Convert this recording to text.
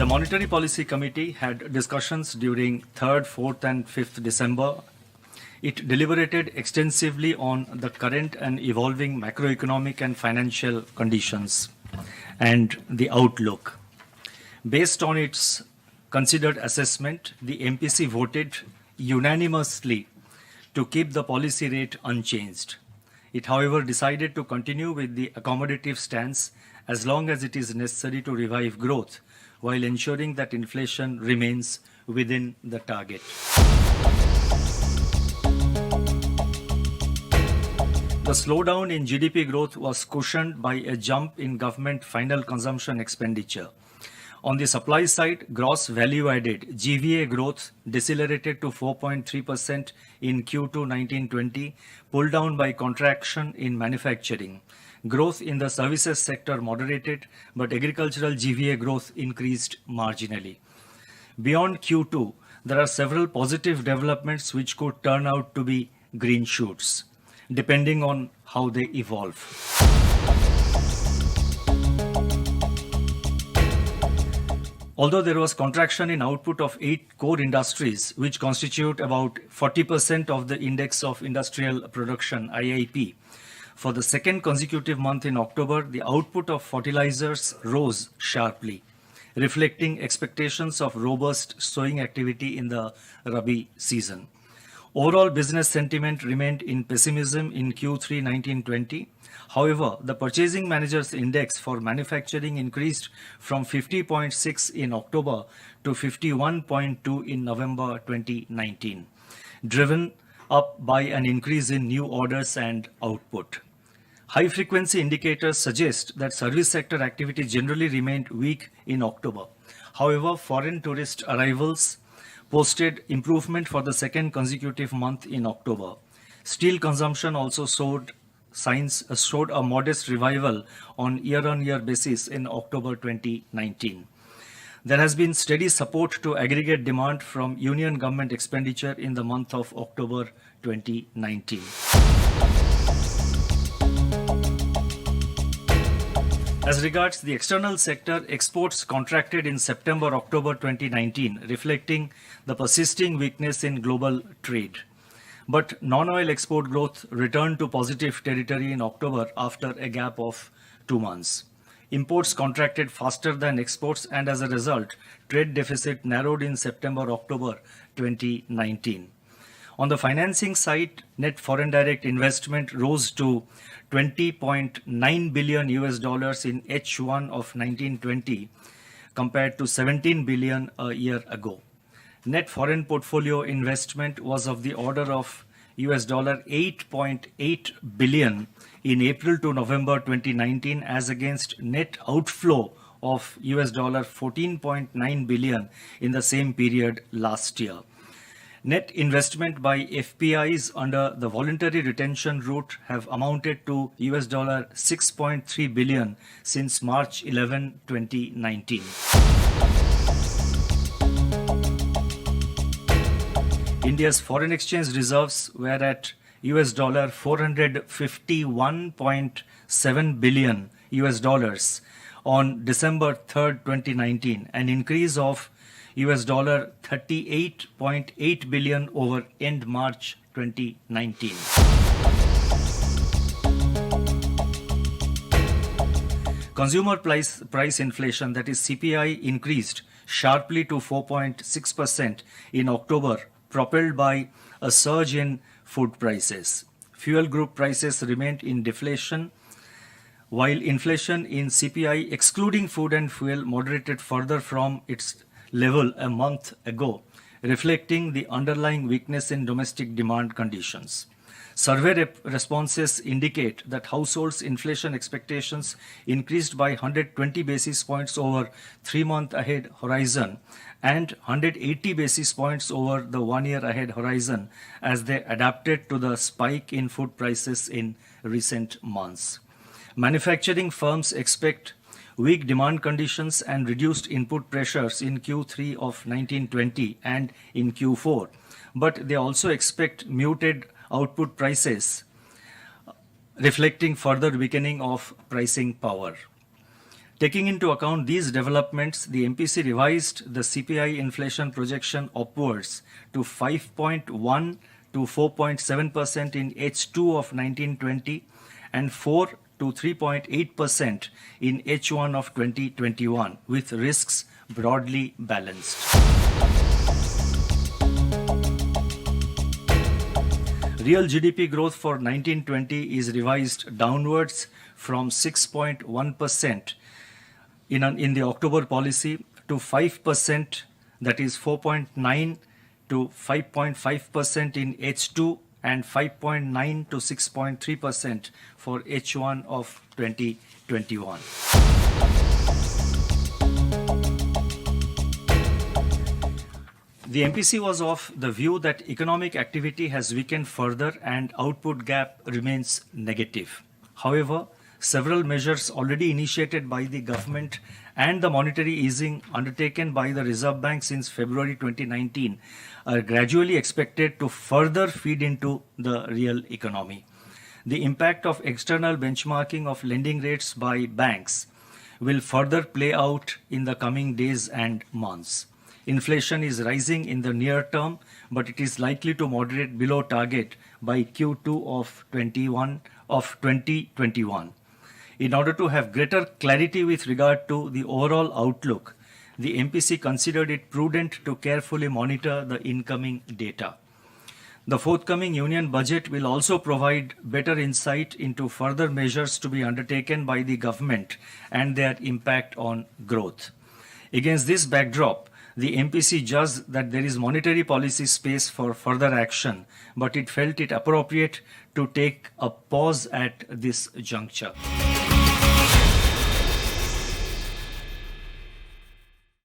The Monetary Policy Committee had discussions during 3rd, 4th and 5th December. It deliberated extensively on the current and evolving macroeconomic and financial conditions and the outlook. Based on its considered assessment, the MPC voted unanimously to keep the policy rate unchanged. It, however, decided to continue with the accommodative stance as long as it is necessary to revive growth, while ensuring that inflation remains within the target. The slowdown in GDP growth was cushioned by a jump in government final consumption expenditure. On the supply side, gross value added (GVA) growth decelerated to 4.3% in Q2 1920, pulled down by contraction in manufacturing. Growth in the services sector moderated, but agricultural GVA growth increased marginally. Beyond Q2, there are several positive developments which could turn out to be green shoots, depending on how they evolve. Although there was contraction in output of 8 core industries, which constitute about 40% of the Index of Industrial Production, IIP, for the second consecutive month in October, the output of fertilizers rose sharply, reflecting expectations of robust sowing activity in the Rabi season. Overall business sentiment remained in pessimism in Q3 1920. However, the Purchasing Managers Index for manufacturing increased from 50.6 in October to 51.2 in November 2019, driven up by an increase in new orders and output. High-frequency indicators suggest that service sector activity generally remained weak in October. However, foreign tourist arrivals posted improvement for the second consecutive month in October. Steel consumption also showed a modest revival on year-on-year basis in October 2019. There has been steady support to aggregate demand from union government expenditure in the month of October 2019. As regards the external sector, exports contracted in September-October 2019, reflecting the persisting weakness in global trade. But non-oil export growth returned to positive territory in October after a gap of 2 months. Imports contracted faster than exports, and as a result, trade deficit narrowed in September-October 2019. On the financing side, net foreign direct investment rose to $20.9 billion in H1 of 1920 compared to $17 billion a year ago. Net foreign portfolio investment was of the order of $8.8 billion in April to November 2019, as against net outflow of $14.9 billion in the same period last year. Net investment by FPIs under the voluntary retention route have amounted to $6.3 billion since March 11, 2019. India's foreign exchange reserves were at $451.7 billion on December 3, 2019, an increase of $38.8 billion over end March 2019. Consumer price inflation, that is CPI, increased sharply to 4.6% in October, propelled by a surge in food prices. Fuel group prices remained in deflation, while inflation in CPI excluding food and fuel moderated further from its level a month ago, reflecting the underlying weakness in domestic demand conditions. Survey responses indicate that households' inflation expectations increased by 120 basis points over 3-month ahead horizon and 180 basis points over the 1-year ahead horizon as they adapted to the spike in food prices in recent months. Manufacturing firms expect weak demand conditions and reduced input pressures in Q3 of 1920 and in Q4, but they also expect muted output prices, reflecting further weakening of pricing power. Taking into account these developments, the MPC revised the CPI inflation projection upwards to 5.1 to 4.7% in H2 of 1920 and 4 to 3.8% in H1 of 2021, with risks broadly balanced. Real GDP growth for 1920 is revised downwards from 6.1% in the October policy to 5%, that is 4.9 to 5.5% in H2 and 5.9 to 6.3% for H1 of 2021. The MPC was of the view that economic activity has weakened further and output gap remains negative. However, several measures already initiated by the government and the monetary easing undertaken by the Reserve Bank since February 2019 are gradually expected to further feed into the real economy. The impact of external benchmarking of lending rates by banks will further play out in the coming days and months. Inflation is rising in the near term, but it is likely to moderate below target by Q2 of 2021. In order to have greater clarity with regard to the overall outlook, the MPC considered it prudent to carefully monitor the incoming data. The forthcoming Union Budget will also provide better insight into further measures to be undertaken by the government and their impact on growth. Against this backdrop, the MPC judged that there is monetary policy space for further action, but it felt it appropriate to take a pause at this juncture.